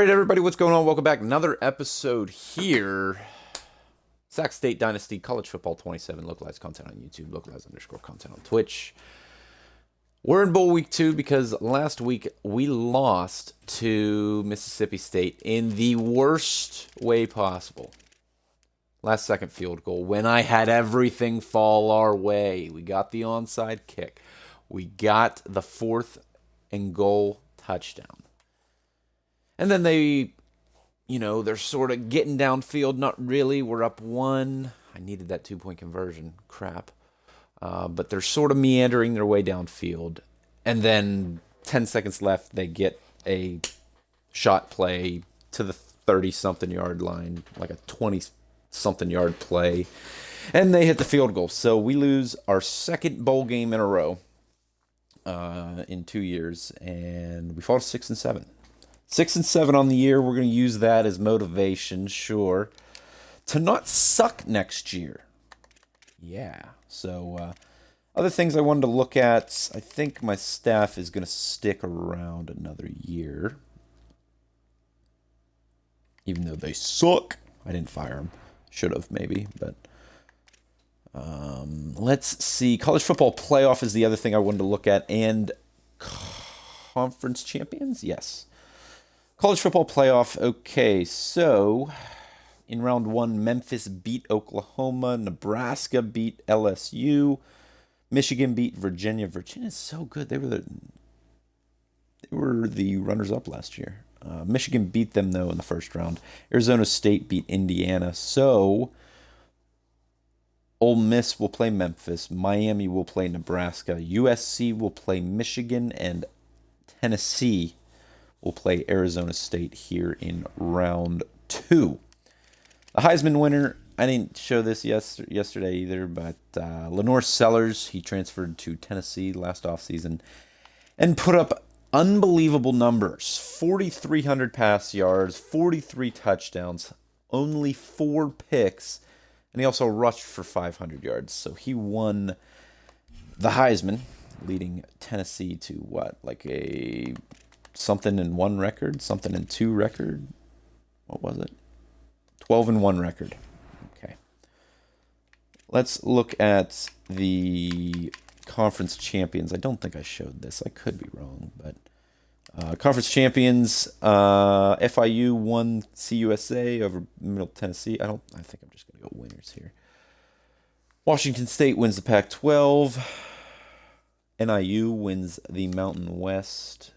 All right, everybody, what's going on? Welcome back. Another episode here. Sac State Dynasty College Football 27. Localized content on YouTube. Localized_content on Twitch. We're in bowl week 2 because last week we lost to Mississippi State in the worst way possible. Last second field goal when I had everything fall our way. We got the onside kick. We got the 4th and goal touchdown. And then they're sort of getting downfield. Not really. We're up 1. I needed that 2-point conversion. Crap. But they're sort of meandering their way downfield. And then 10 seconds left, they get a shot play to the 30-something yard line, like a 20-something yard play. And they hit the field goal. So we lose our second bowl game in a row in 2 years. And we fall to 6-7. 6-7 on the year. We're going to use that as motivation, sure, to not suck next year. Yeah. So, other things I wanted to look at. I think my staff is going to stick around another year. Even though they suck. I didn't fire them. Should have, maybe. But let's see. College football playoff is the other thing I wanted to look at. And conference champions? Yes. College football playoff. Okay, so in round 1, Memphis beat Oklahoma. Nebraska beat LSU. Michigan beat Virginia. Virginia's so good. They were the runners-up last year. Michigan beat them, though, in the first round. Arizona State beat Indiana. So Ole Miss will play Memphis. Miami will play Nebraska. USC will play Michigan. And Tennessee will play Arizona State here in round 2. The Heisman winner, I didn't show this yesterday either, but Lenore Sellers, he transferred to Tennessee last offseason and put up unbelievable numbers. 4,300 pass yards, 43 touchdowns, only 4 picks, and he also rushed for 500 yards. So he won the Heisman, leading Tennessee to what, like a something in 1 record, something in 2 record. What was it? 12-1 record. Okay. Let's look at the conference champions. I don't think I showed this. I could be wrong, but conference champions. FIU won CUSA over Middle Tennessee. I think I'm just going to go winners here. Washington State wins the Pac-12. NIU wins the Mountain West.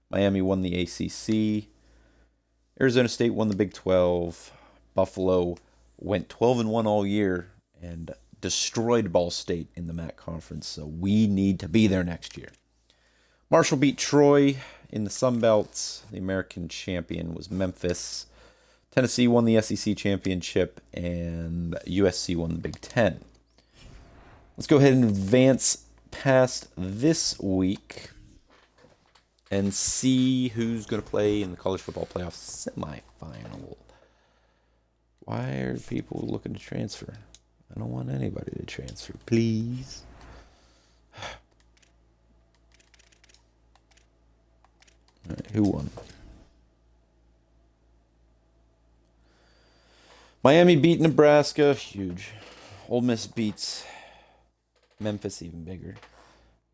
Miami won the ACC. Arizona State won the Big 12. Buffalo went 12-1 all year and destroyed Ball State in the MAC conference. So we need to be there next year. Marshall beat Troy in the Sun Belt. The American champion was Memphis. Tennessee won the SEC championship, and USC won the Big 10. Let's go ahead and advance past this week and see who's going to play in the college football playoff semifinal. Why are people looking to transfer? I don't want anybody to transfer, please. All right, who won? Miami beat Nebraska, huge. Ole Miss beats Memphis, even bigger.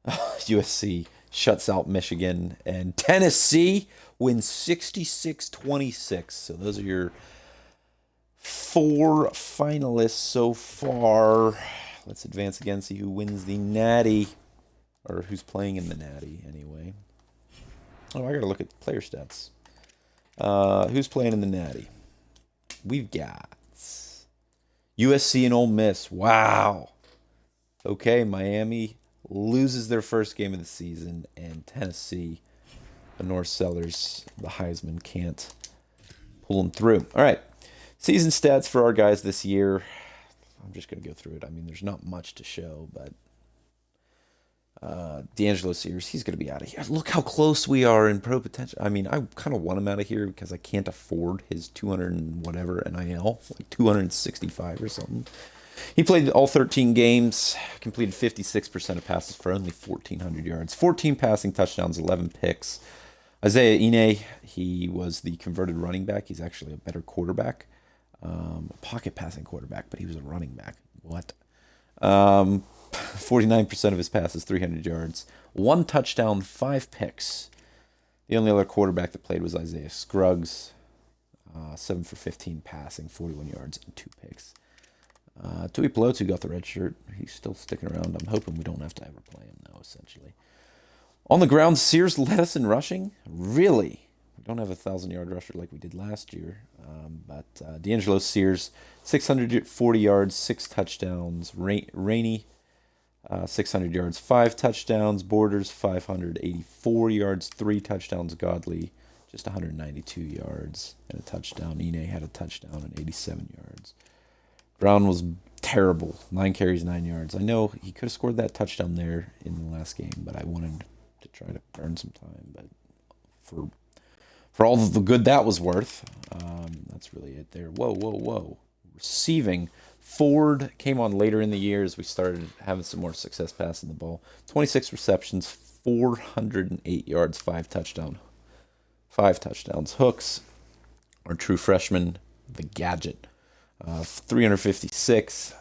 USC shuts out Michigan, and Tennessee wins 66-26. So those are your 4 finalists so far. Let's advance again, see who wins the Natty, or who's playing in the Natty anyway. Oh, I gotta look at player stats. Who's playing in the Natty? We've got USC and Ole Miss. Wow. Okay, Miami loses their first game of the season, and Tennessee, the North Sellers, the Heisman, can't pull them through. All right, season stats for our guys this year. I'm just going to go through it. I mean, there's not much to show, but D'Angelo Sears, he's going to be out of here. Look how close we are in pro potential. I mean, I kind of want him out of here because I can't afford his 200 and whatever NIL, like 265 or something. He played all 13 games, completed 56% of passes for only 1,400 yards, 14 passing touchdowns, 11 picks. Isaiah Ine, he was the converted running back. He's actually a better quarterback. Pocket passing quarterback, but he was a running back. What? 49% of his passes, 300 yards. 1 touchdown, 5 picks. The only other quarterback that played was Isaiah Scruggs. 7 for 15 passing, 41 yards, and 2 picks. Tui Pelotu got the red shirt. He's still sticking around. I'm hoping we don't have to ever play him, though, essentially. On the ground, Sears led us in rushing. Really? We don't have a 1,000-yard rusher like we did last year. But D'Angelo Sears, 640 yards, 6 touchdowns. Rainey, 600 yards, 5 touchdowns. Borders, 584 yards, 3 touchdowns. Godley, just 192 yards and a touchdown. Ine had a touchdown and 87 yards. Brown was terrible. 9 carries, 9 yards. I know he could have scored that touchdown there in the last game, but I wanted to try to earn some time. But for all of the good that was worth, that's really it there. Whoa. Receiving. Ford came on later in the year as we started having some more success passing the ball. 26 receptions, 408 yards, 5 touchdowns. Hooks, our true freshman, the gadget. 356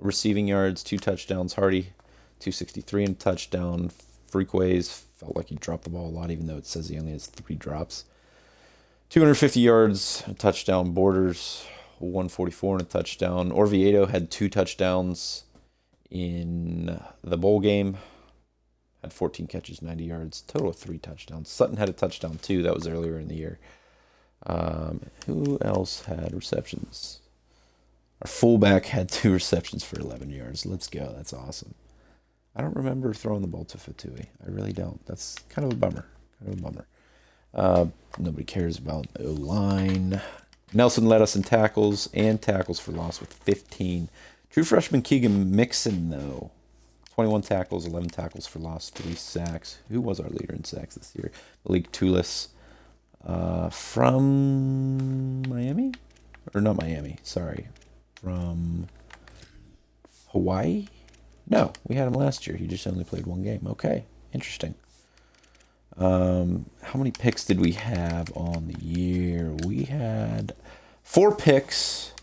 receiving yards, 2 touchdowns. Hardy, 263 and a touchdown. Freakways, felt like he dropped the ball a lot, even though it says he only has 3 drops. 250 yards, a touchdown. Borders, 144 and a touchdown. Orvieto had 2 touchdowns in the bowl game. Had 14 catches, 90 yards. Total of 3 touchdowns. Sutton had a touchdown too. That was earlier in the year. Who else had receptions? Our fullback had 2 receptions for 11 yards. Let's go. That's awesome. I don't remember throwing the ball to Fatui. I really don't. That's kind of a bummer. Nobody cares about the O-line. Nelson led us in tackles and tackles for loss with 15. True freshman Keegan Mixon, though. 21 tackles, 11 tackles for loss, 3 sacks. Who was our leader in sacks this year? Malik Tulis from Miami? Or not Miami, sorry. From Hawaii? No, we had him last year. He just only played 1 game. Okay, interesting. How many picks did we have on the year? We had 4 picks.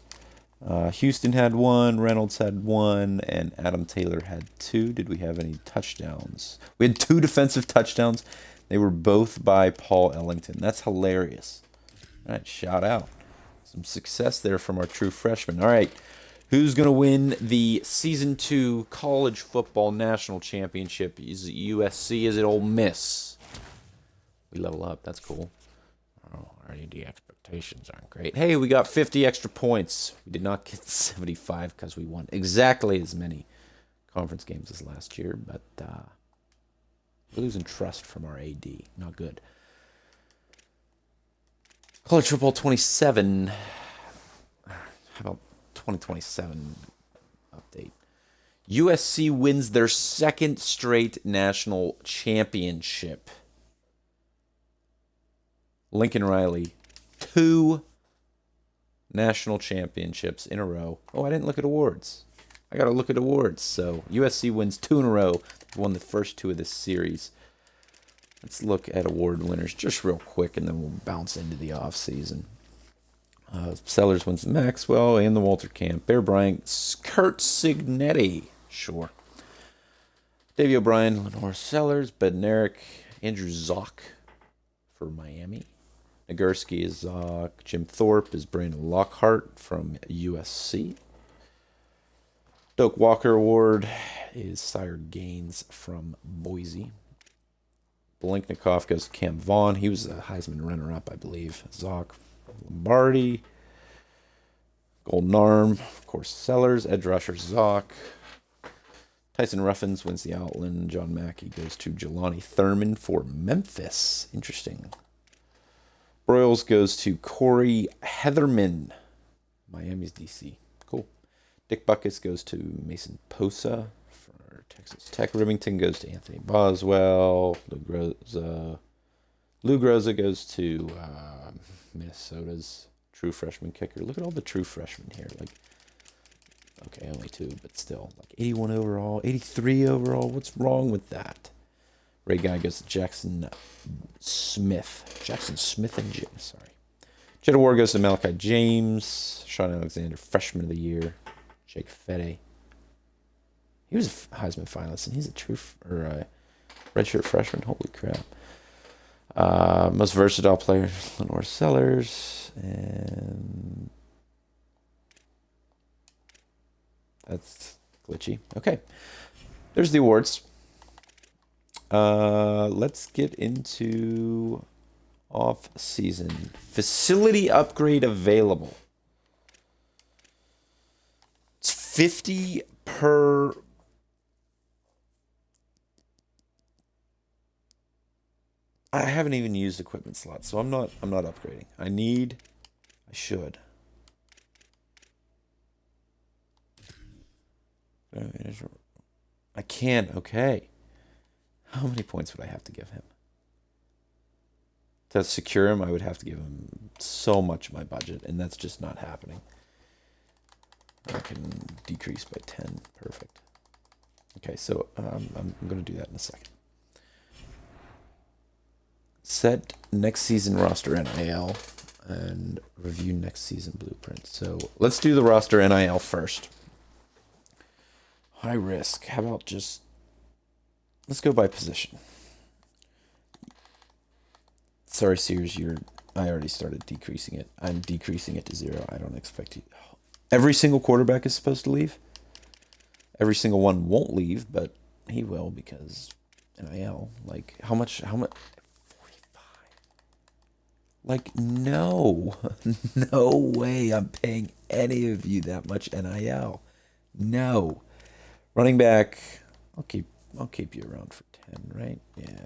Houston had 1, Reynolds had 1, and Adam Taylor had 2. Did we have any touchdowns? We had 2 defensive touchdowns. They were both by Paul Ellington. That's hilarious. All right, shout out. Some success there from our true freshman. All right, who's going to win the Season 2 College Football National Championship? Is it USC? Is it Ole Miss? We level up. That's cool. Oh, our AD expectations aren't great. Hey, we got 50 extra points. We did not get 75 because we won exactly as many conference games as last year, but losing trust from our AD. Not good. College Football 27. How about 2027 update? USC wins their 2nd straight national championship. Lincoln Riley, 2 national championships in a row. Oh, I didn't look at awards. I got to look at awards. So USC wins 2 in a row. They won the first 2 of this series. Let's look at award winners just real quick, and then we'll bounce into the offseason. Sellers wins the Maxwell and the Walter Camp. Bear Bryant, Kurt Signetti. Sure. Davey O'Brien, Lenore Sellers, Bednarik, Andrew Zock for Miami. Nagurski is Zock. Jim Thorpe is Brandon Lockhart from USC. Doak Walker Award is Sire Gaines from Boise. Blinknikov goes to Cam Vaughn. He was a Heisman runner-up, I believe. Zock, Lombardi. Golden Arm, of course, Sellers. Edge rusher, Zock. Tyson Ruffins wins the Outland. John Mackey goes to Jelani Thurman for Memphis. Interesting. Broyles goes to Corey Heatherman. Miami's DC. Cool. Dick Buckus goes to Mason Posa for Texas Tech. Rivington goes to Anthony Boswell. Lou Groza goes to Minnesota's true freshman kicker. Look at all the true freshmen here. Okay, only 2, but still. 81 overall, 83 overall. What's wrong with that? Ray Guy goes to Jackson Smith. Jackson Smith and James, sorry. Jed Award goes to Malachi James. Sean Alexander, Freshman of the Year. Jake Fede. He was a Heisman finalist, and he's a true redshirt freshman. Holy crap. Most versatile player, Lenore Sellers. And that's glitchy. Okay. There's the awards. Let's get into off-season. Facility upgrade available. It's 50 per... I haven't even used equipment slots, so I'm not upgrading. I should. I can't, okay. How many points would I have to give him? To secure him, I would have to give him so much of my budget, and that's just not happening. I can decrease by 10. Perfect. Okay, so I'm going to do that in a second. Set next season roster NIL and review next season blueprint. So let's do the roster NIL first. High risk. How about just... Let's go by position. Sorry, Sears, I already started decreasing it. I'm decreasing it to 0. I don't expect you... Every single quarterback is supposed to leave. Every single one won't leave, but he will because NIL. Like, how much? 45. Like, no. No way I'm paying any of you that much NIL. No. Running back, I'll keep you around for 10, right? Yeah.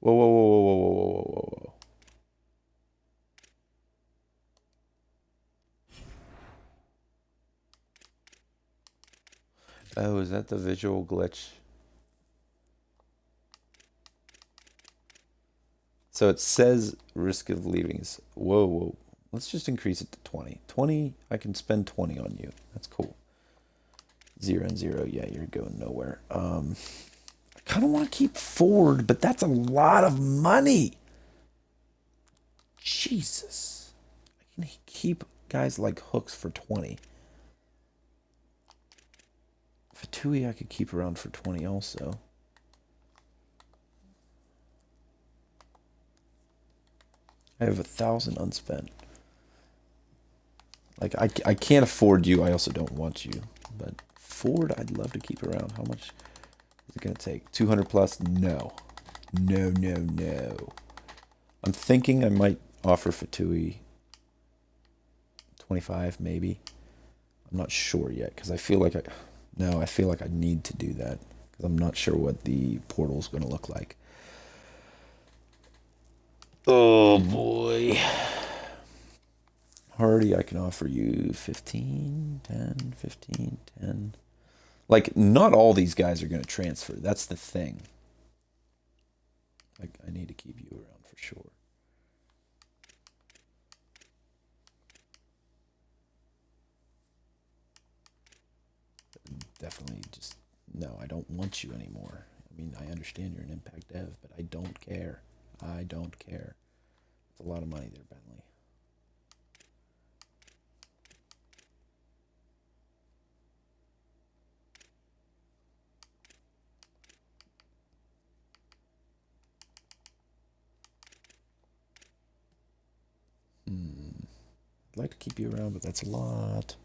Whoa, whoa, whoa, whoa, whoa, whoa, whoa, whoa, whoa. Oh, is that the visual glitch? So it says risk of leaving is... Whoa, whoa. Let's just increase it to 20. 20, I can spend 20 on you. That's cool. 0 and 0, yeah, you're going nowhere. I kind of want to keep Ford, but that's a lot of money. Jesus. I can keep guys like Hooks for 20. Fatui I could keep around for 20 also. I have 1,000 unspent. Like, I can't afford you. I also don't want you. But Ford, I'd love to keep around. How much is it going to take? 200 plus? No. No, no, no. I'm thinking I might offer Fatui 25, maybe. I'm not sure yet, because I feel like I feel like I need to do that, because I'm not sure what the portal's going to look like. Oh, boy. Hardy, I can offer you 15, 10, 15, 10. Like, not all these guys are going to transfer. That's the thing. Like, I need to keep you around for sure. Definitely just, no, I don't want you anymore. I mean, I understand you're an impact dev, but I don't care. I don't care. It's a lot of money there, Bentley. I'd like to keep you around, but that's a lot.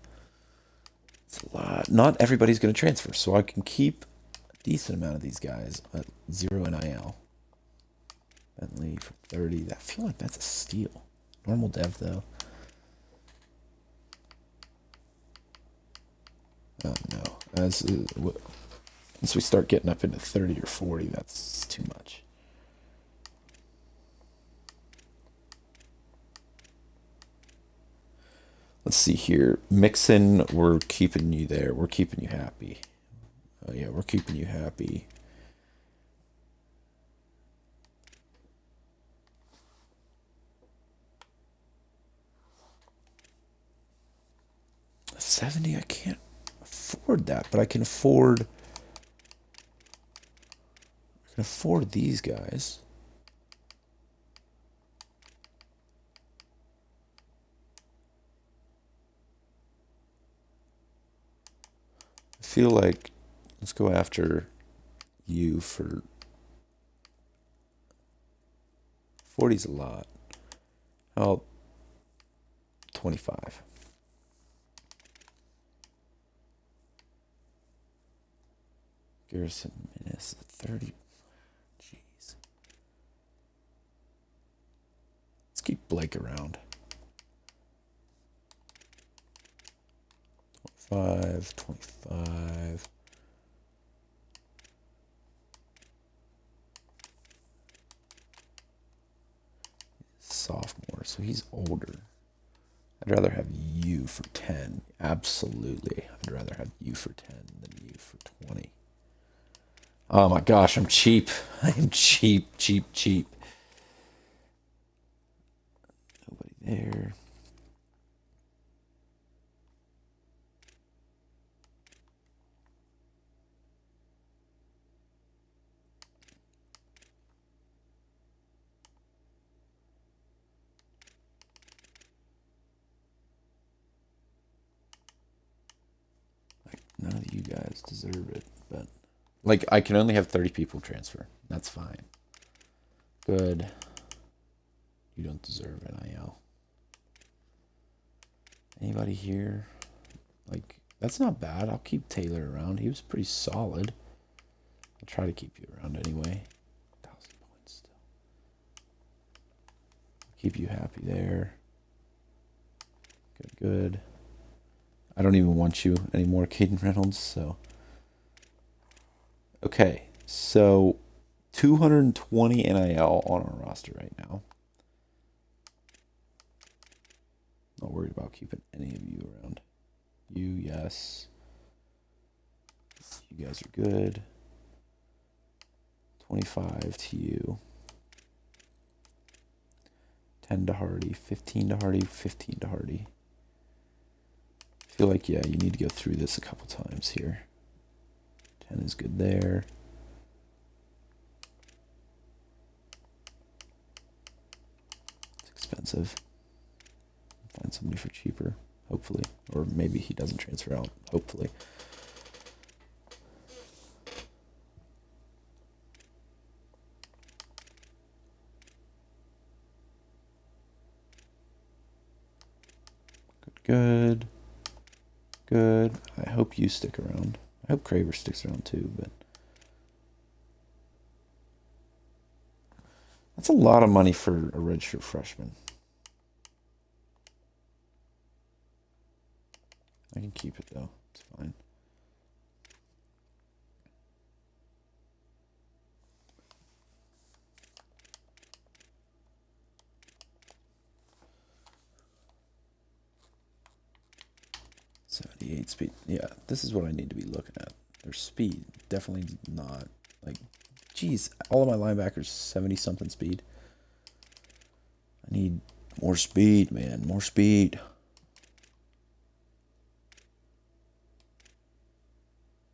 It's a lot. Not everybody's going to transfer, so I can keep a decent amount of these guys at 0 NIL. Bentley for 30. I feel like that's a steal. Normal dev, though. Oh, no. Once we start getting up into 30 or 40, that's too much. Let's see here. Mixon, we're keeping you there. We're keeping you happy. Oh, yeah, we're keeping you happy. $70, I can't. afford that, but I can afford these guys. I feel like let's go after you for 40's a lot. Oh, 25. Garrison minus 30. Jeez. Let's keep Blake around. 25. Sophomore, so he's older. I'd rather have you for 10. Absolutely. I'd rather have you for 10 than you for 20. Oh my gosh, I'm cheap. I'm cheap. Nobody there. None of you guys deserve it, but like I can only have 30 people transfer. That's fine. Good. You don't deserve NIL. Anybody here? Like that's not bad. I'll keep Taylor around. He was pretty solid. I'll try to keep you around anyway. 1,000 points still. Keep you happy there. Good. I don't even want you anymore, Caden Reynolds, so. Okay, so 220 NIL on our roster right now. Not worried about keeping any of you around. You, yes. You guys are good. 25 to you. 10 to Hardy, 15 to Hardy, 15 to Hardy. I feel like, yeah, you need to go through this a couple times here. 10 is good there. It's expensive. Find somebody for cheaper, hopefully. Or maybe he doesn't transfer out, hopefully. Good. I hope you stick around. I hope Craver sticks around too, but that's a lot of money for a redshirt freshman. I can keep it though. It's fine. .78 speed. Yeah, this is what I need to be looking at. Their speed. Definitely not. Like, geez, all of my linebackers 70-something speed. I need more speed, man. More speed.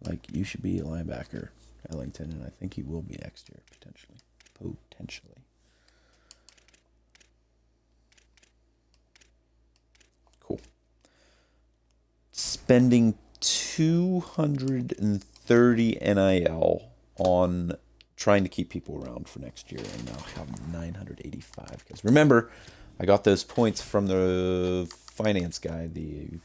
Like, you should be a linebacker, Ellington, and I think he will be next year, potentially. Cool. Spending 230 NIL on trying to keep people around for next year, and now have 985. Because remember, I got those points from the finance guy, the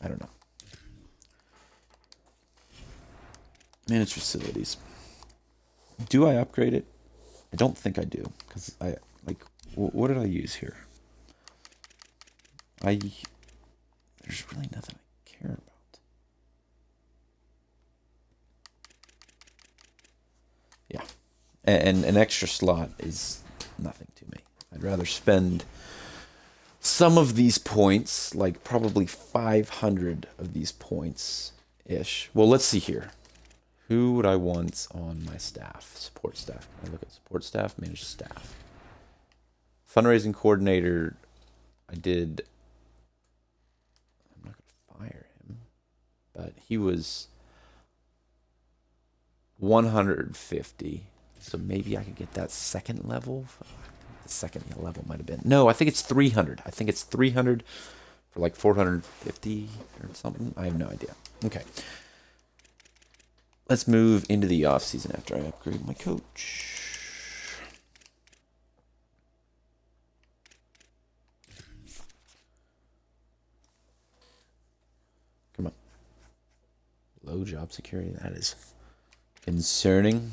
I don't know. Managed facilities. Do I upgrade it? I don't think I do, because I like. What did I use here? There's really nothing I care about. Yeah, and an extra slot is nothing to me. I'd rather spend some of these points, like probably 500 of these points-ish. Well, let's see here. Who would I want on my staff? Support staff. Can I look at support staff? Manage staff. Fundraising coordinator. I'm not going to fire him, but he was 150. So maybe I could get that second level. The second level might have been. No, I think it's 300. I think it's 300 for like 450 or something. I have no idea. Okay. Let's move into the offseason after I upgrade my coach. Come on. Low job security. That is concerning.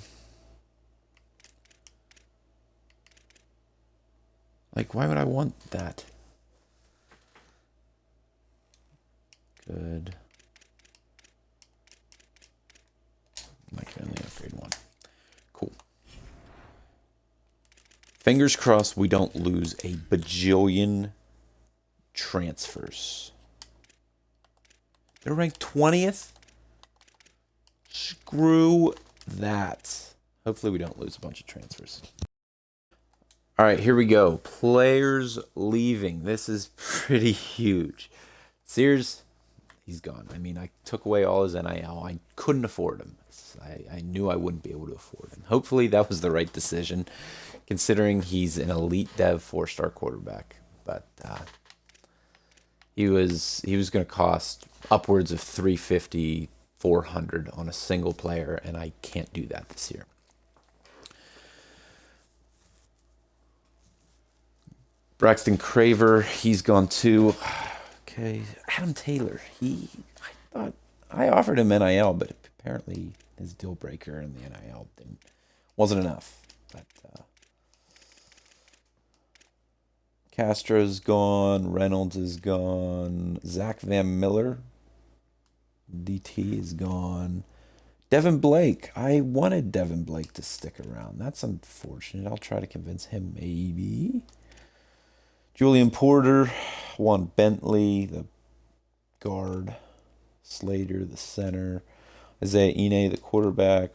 Like, why would I want that? Good. I can only upgrade one. Cool. Fingers crossed we don't lose a bajillion transfers. They're ranked 20th? Screw that. Hopefully we don't lose a bunch of transfers. All right, here we go. Players leaving. This is pretty huge. Sears, he's gone. I mean, I took away all his NIL. I couldn't afford him. I knew I wouldn't be able to afford him. Hopefully that was the right decision, considering he's an elite dev 4-star quarterback. But he was going to cost upwards of 350, 400 on a single player, and I can't do that this year. Braxton Craver, he's gone too. Okay, Adam Taylor, I offered him NIL, but apparently his deal breaker in the NIL wasn't enough. But Castro's gone, Reynolds is gone, Zach Van Miller, DT is gone. Devin Blake, I wanted Devin Blake to stick around. That's unfortunate. I'll try to convince him maybe. Julian Porter, Juan Bentley, the guard, Slater, the center, Isaiah Ine, the quarterback,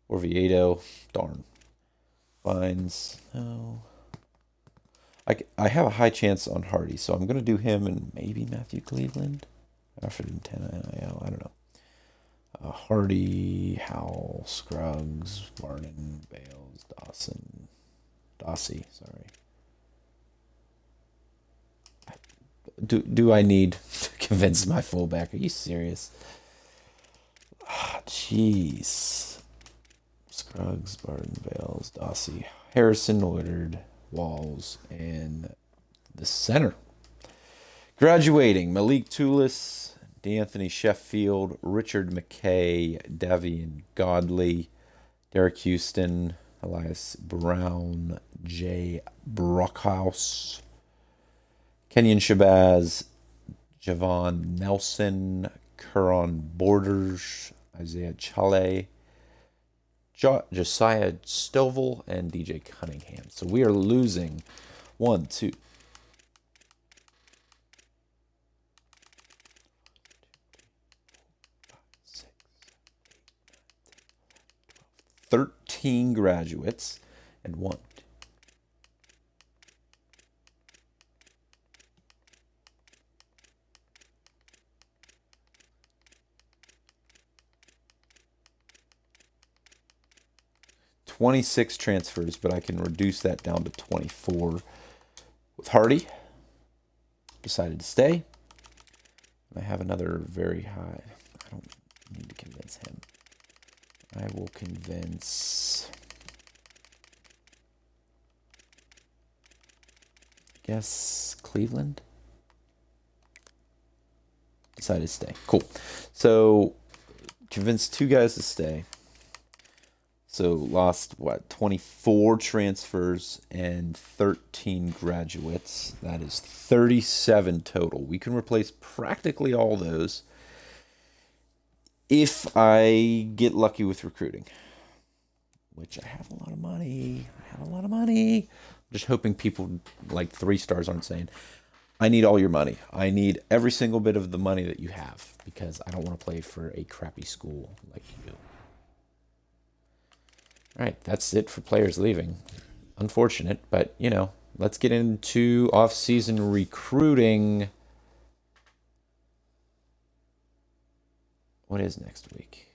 Orvieto, darn, Vines, no. I have a high chance on Hardy, so I'm going to do him and maybe Matthew Cleveland. I offered him 10 NIL, I don't know. Hardy, Howell, Scruggs, Varnon, Bales, Dossie, sorry. Do I need to convince my fullback? Are you serious? Jeez. Scruggs, Barton, Bales, Dossie, Harrison, Woodard, Walls, and the center. Graduating, Malik Tulis, D'Anthony Sheffield, Richard McKay, Davian Godley, Derek Houston, Elias Brown, Jay Brockhouse, Kenyon Shabazz, Javon Nelson, Curran Borders, Isaiah Chale, Josiah Stovall, and DJ Cunningham. So we are losing 1, 2, 13 graduates and 1, 26 transfers, but I can reduce that down to 24 with Hardy. Decided to stay. I have another very high. I don't need to convince him. I will convince, I guess, Cleveland. Decided to stay. Cool. So convinced 2 guys to stay. So lost, 24 transfers and 13 graduates. That is 37 total. We can replace practically all those if I get lucky with recruiting, which I have a lot of money. I'm just hoping people like 3 stars aren't saying, I need all your money. I need every single bit of the money that you have because I don't want to play for a crappy school like you do. All right, that's it for players leaving. Unfortunate, but, you know, let's get into off-season recruiting. What is next week?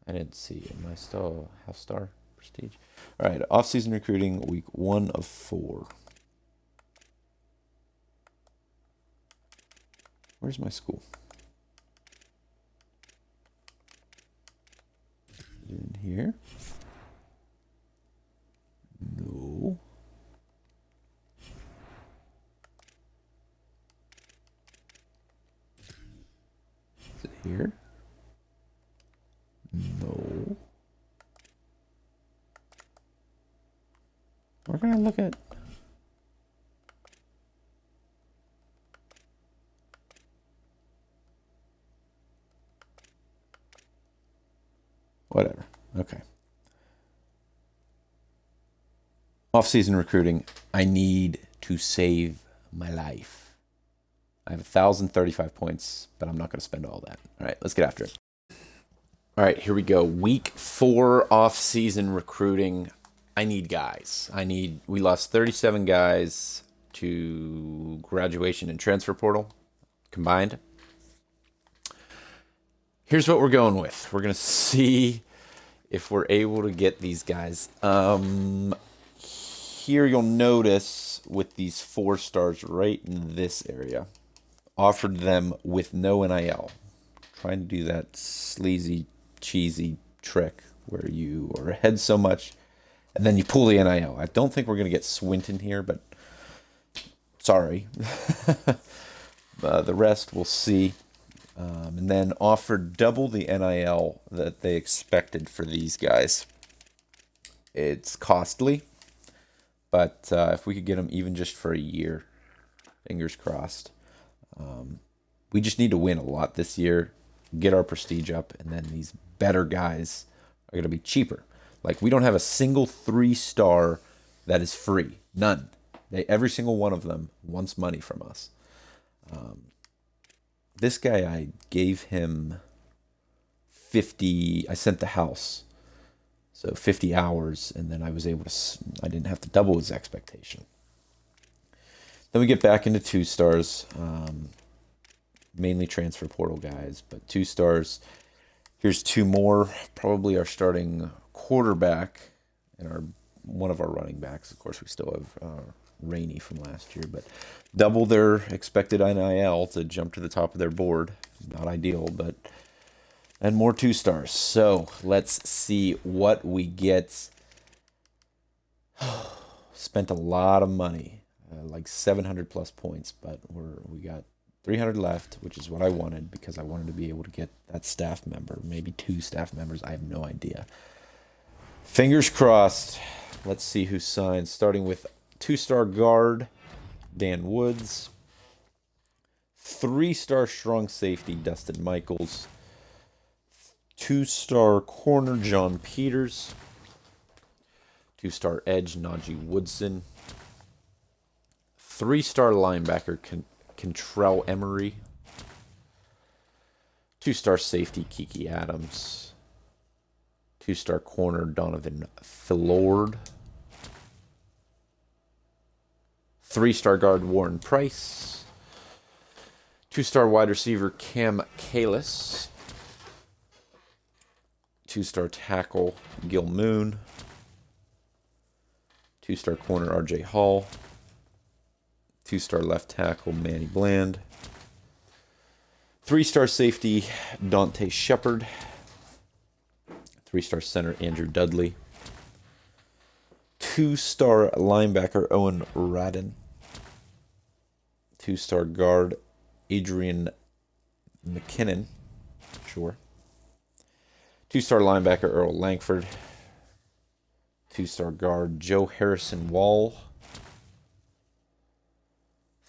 I didn't see. Am I still half star prestige? All right, off-season recruiting week 1 of 4. Where's my school? In here? No. Is it here? No. We're gonna look at. Whatever. Okay. Off-season recruiting. I need to save my life. I have 1,035 points, but I'm not going to spend all that. All right, let's get after it. All right, here we go. Week 4 off-season recruiting. I need guys. We lost 37 guys to graduation and transfer portal combined. Here's what we're going with. We're going to see if we're able to get these guys. Here you'll notice with these 4 stars right in this area, offered them with no NIL. Trying to do that sleazy, cheesy trick where you are ahead so much and then you pull the NIL. I don't think we're going to get Swinton here, but sorry. The rest we'll see. And then offered double the NIL that they expected for these guys. It's costly, but if we could get them even just for a year, fingers crossed. We just need to win a lot this year, get our prestige up, and then these better guys are going to be cheaper. Like, we don't have a single 3-star that is free. None. Every single one of them wants money from us. This guy, I gave him 50, I sent the house, so 50 hours, and then I was able to, I didn't have to double his expectation. Then we get back into 2 stars, mainly transfer portal guys, but 2 stars. Here's 2 more, probably our starting quarterback and one of our running backs. Of course, we still have Rainey from last year, but double their expected NIL to jump to the top of their board. Not ideal, but and more 2 stars. So let's see what we get. Spent a lot of money, like 700 plus points, but we got 300 left, which is what I wanted because I wanted to be able to get that staff member, maybe 2 staff members. I have no idea. Fingers crossed. Let's see who signs, starting with 2-star guard, Dan Woods. 3-star strong safety, Dustin Michaels. 2-star corner, John Peters. 2-star edge, Najee Woodson. 3-star linebacker, Kentrell Emery. 2-star safety, Kiki Adams. 2-star corner, Donovan Philord. 3-star guard, Warren Price. 2-star wide receiver, Cam Kalis. 2-star tackle, Gil Moon. 2-star corner, RJ Hall. 2-star left tackle, Manny Bland. 3-star safety, Dante Shepard. 3-star center, Andrew Dudley. 2-star linebacker, Owen Radden. 2-star guard, Adrian McKinnon. Sure. 2-star linebacker, Earl Langford. 2-star guard, Joe Harrison Wall.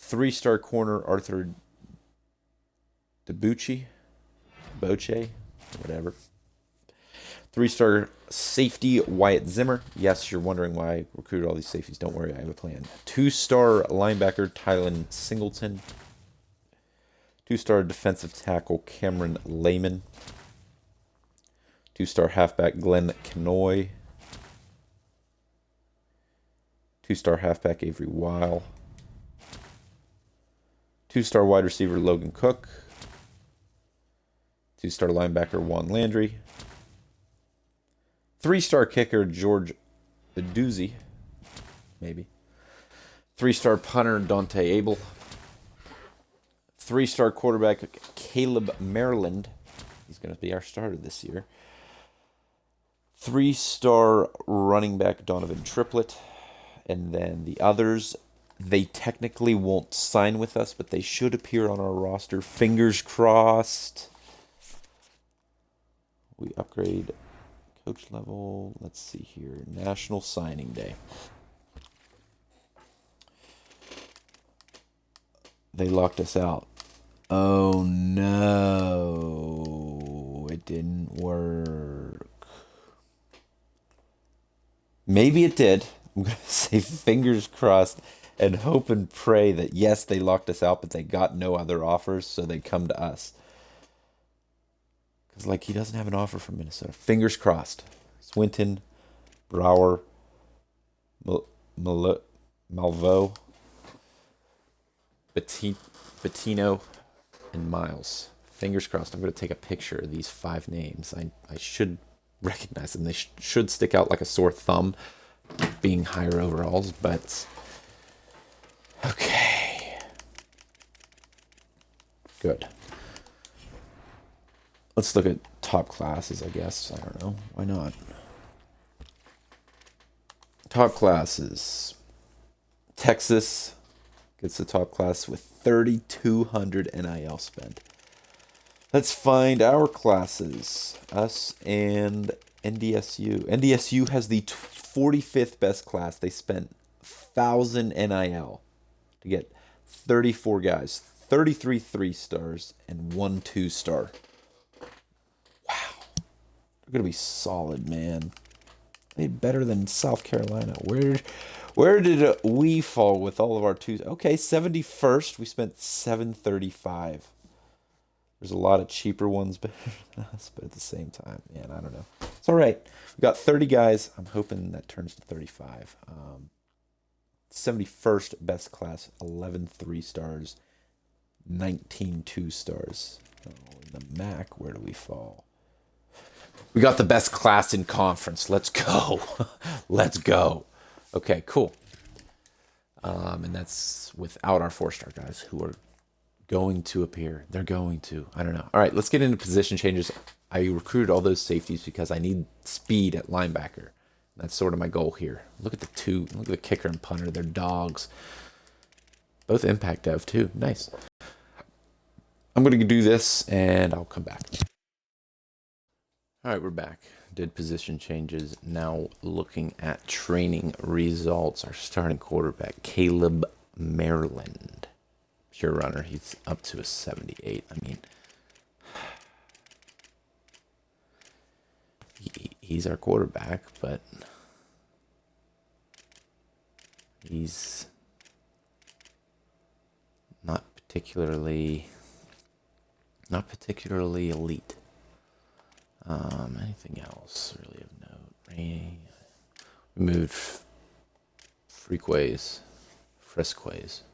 3-star corner, Arthur Boche, whatever. 3-star safety, Wyatt Zimmer. Yes, you're wondering why I recruited all these safeties. Don't worry, I have a plan. 2-star linebacker, Tylen Singleton. 2-star defensive tackle, Cameron Lehman. 2-star halfback, Glenn Kenoy. 2-star halfback Avery Weil. 2-star wide receiver Logan Cook. 2-star linebacker Juan Landry. 3-star kicker George Aduzzi. Maybe. 3-star punter Dante Abel. 3-star quarterback Caleb Maryland. He's going to be our starter this year. 3-star running back Donovan Triplett. And then the others, they technically won't sign with us, but they should appear on our roster. Fingers crossed. We upgrade coach level. Let's see here. National Signing Day. They locked us out. Oh no. It didn't work. Maybe it did. I'm going to say fingers crossed and hope and pray that, yes, they locked us out, but they got no other offers, so they come to us. Because, like, he doesn't have an offer from Minnesota. Fingers crossed. Swinton, Brower, Malvo, Bettino, and Miles. Fingers crossed. I'm going to take a picture of these 5 names. I should recognize them. They should stick out like a sore thumb, being higher overalls, but okay. Good. Let's look at top classes, I guess. I don't know. Why not? Top classes. Texas gets the top class with 3,200 NIL spent. Let's find our classes. Us and NDSU. NDSU has the 45th best class. They spent 1,000 NIL to get 34 guys, 33 3-stars, and 1 2-star. Wow. They're going to be solid, man. They better than South Carolina. Where did we fall with all of our 2s? Okay, 71st. We spent 735. There's a lot of cheaper ones, but at the same time, man, I don't know. It's all right. We got 30 guys. I'm hoping that turns to 35. 71st best class, 11 3-stars, 19 2-stars. Oh, in the MAC, where do we fall? We got the best class in conference. Let's go. Let's go. Okay, cool. And that's without our 4-star guys who are going to appear. They're going to. I don't know. All right, let's get into position changes. I recruited all those safeties because I need speed at linebacker. That's sort of my goal here. Look at the 2. Look at the kicker and punter. They're dogs. Both impact dev too. Nice. I'm going to do this and I'll come back. All right, we're back. Did position changes. Now looking at training results. Our starting quarterback, Caleb Maryland. Pure runner. He's up to a 78. I mean, he's our quarterback, but he's not particularly elite. Anything else really of note? We moved Friskways,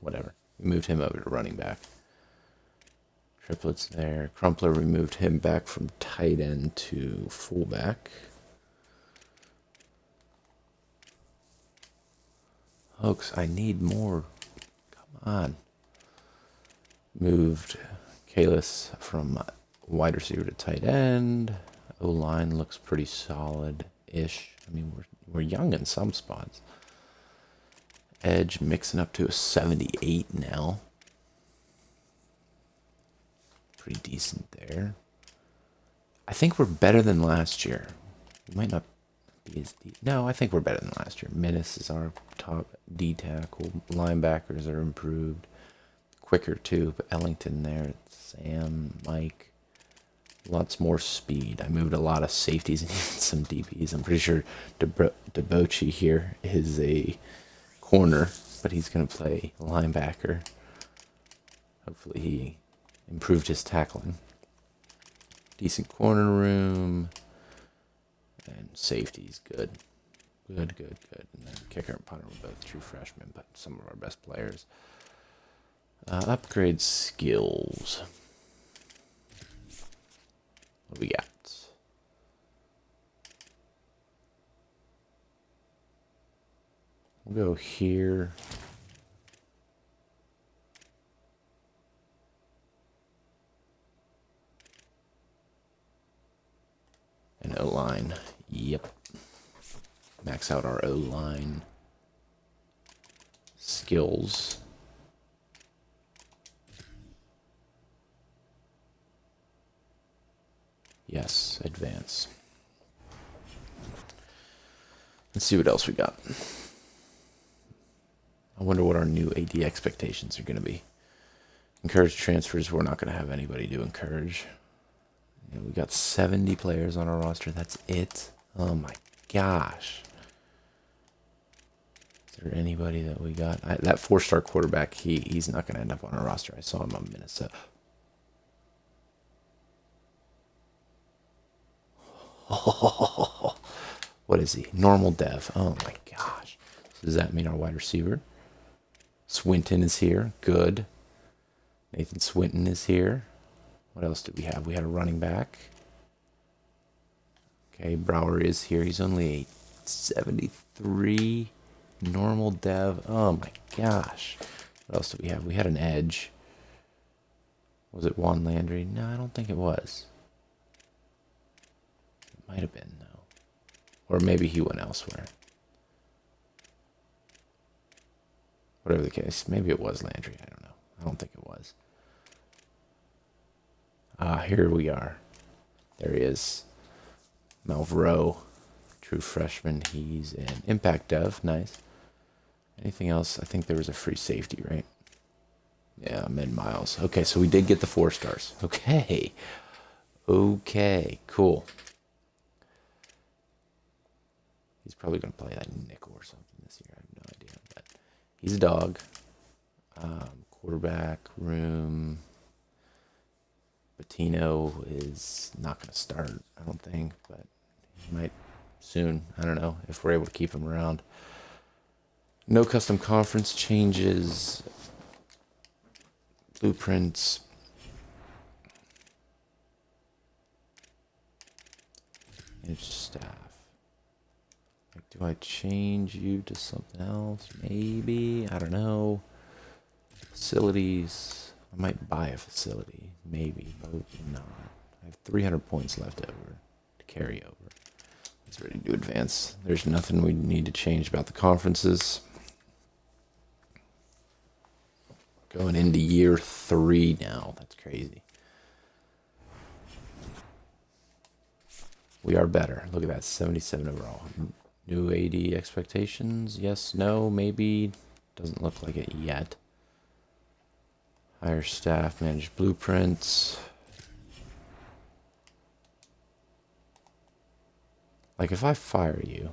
whatever. We moved him over to running back. Triplets there. Crumpler, we moved him back from tight end to fullback. Folks, I need more. Come on. Moved Kalis from wide receiver to tight end. O-line looks pretty solid-ish. I mean, we're young in some spots. Edge mixing up to a 78 now. Pretty decent there. I think we're better than last year. We might not be as deep. No, I think we're better than last year. Menace is our top D tackle. Linebackers are improved. Quicker too, but Ellington there. Sam, Mike. Lots more speed. I moved a lot of safeties and some DBs. I'm pretty sure Debochi here is a corner, but he's going to play linebacker. Hopefully he improved his tackling. Decent corner room. And safety's good. Good, good, good. And then kicker and punter were both true freshmen, but some of our best players. Upgrade skills. What do we got? We'll go here. And O-line. Yep. Max out our O-line. Skills. Yes, advance. Let's see what else we got. I wonder what our new AD expectations are going to be. Encourage transfers. We're not going to have anybody do encourage. Yeah, we got 70 players on our roster. That's it. Oh my gosh. Is there anybody that we got? That 4-star quarterback, he's not going to end up on our roster. I saw him on Minnesota. Oh, what is he? Normal dev. Oh my gosh. So does that mean our wide receiver? Swinton is here. Good. Nathan Swinton is here. What else did we have? We had a running back. Okay, Brower is here. He's only a 73 normal dev. Oh my gosh. What else did we have? We had an edge. Was it Juan Landry? No, I don't think it was. It might have been, though. Or maybe he went elsewhere. Whatever the case. Maybe it was Landry. I don't know. I don't think it was. Here we are. There he is. Malvro, true freshman. He's an impact dev. Nice. Anything else? I think there was a free safety, right? Yeah, Miles. Okay, so we did get the 4 stars. Okay. Okay, cool. He's probably going to play that nickel or something this year. I have no idea. But he's a dog. Quarterback, room. Bettino is not going to start, I don't think, but he might soon. I don't know if we're able to keep him around. No custom conference changes. Blueprints. Manage staff. Like, do I change you to something else? Maybe. I don't know. Facilities. I might buy a facility. Maybe. Probably not. I have 300 points left over to carry over. It's ready to advance. There's nothing we need to change about the conferences. Going into year 3 now. That's crazy. We are better. Look at that. 77 overall. New AD expectations? Yes, no, maybe. Doesn't look like it yet. Hire staff, manage blueprints. Like if I fire you,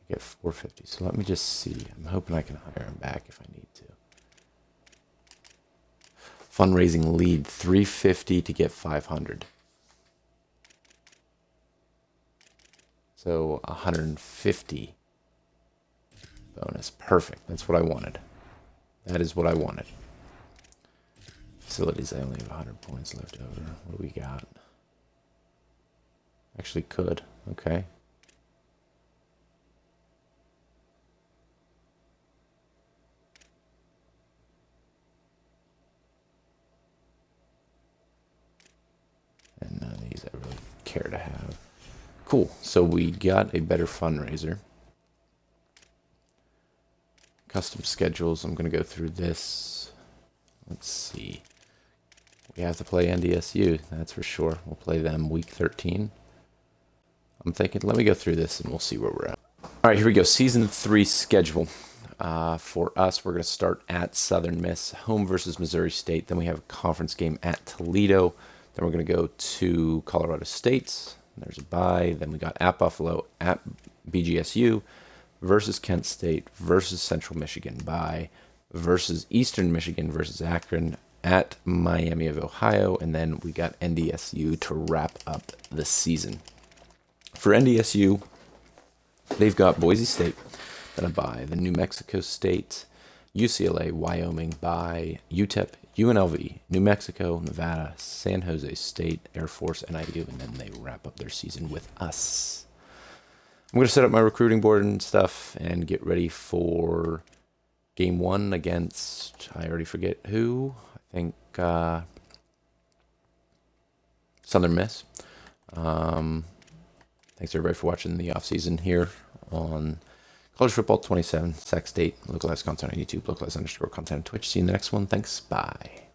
I get 450. So let me just see. I'm hoping I can hire him back if I need to. Fundraising lead 350 to get 500. So 150 bonus. Perfect. That's what I wanted. That is what I wanted. Facilities, I only have 100 points left over. What do we got? Actually could. Okay. And none of these I really care to have. Cool. So we got a better fundraiser. Custom schedules. I'm going to go through this. Let's see. We have to play NDSU. That's for sure. We'll play them week 13. I'm thinking, let me go through this and we'll see where we're at. All right, here we go. Season 3 schedule. For us, we're going to start at Southern Miss, home versus Missouri State. Then we have a conference game at Toledo. Then we're going to go to Colorado State. There's a bye. Then we got at Buffalo, at BGSU, versus Kent State, versus Central Michigan, bye, versus Eastern Michigan, versus Akron, at Miami of Ohio, and then we got NDSU to wrap up the season. For NDSU, They've got Boise State, then a bye. Then New Mexico State, UCLA, Wyoming, bye. UTEP, UNLV, New Mexico, Nevada, San Jose State, Air Force, NIU, and then they wrap up their season with us. I'm going to set up my recruiting board and stuff and get ready for game 1 against, I already forget who. I think Southern Miss. Thanks everybody for watching the offseason here on College Football 27, Sac State, localized content on YouTube, localized_content on Twitch. See you in the next one. Thanks. Bye.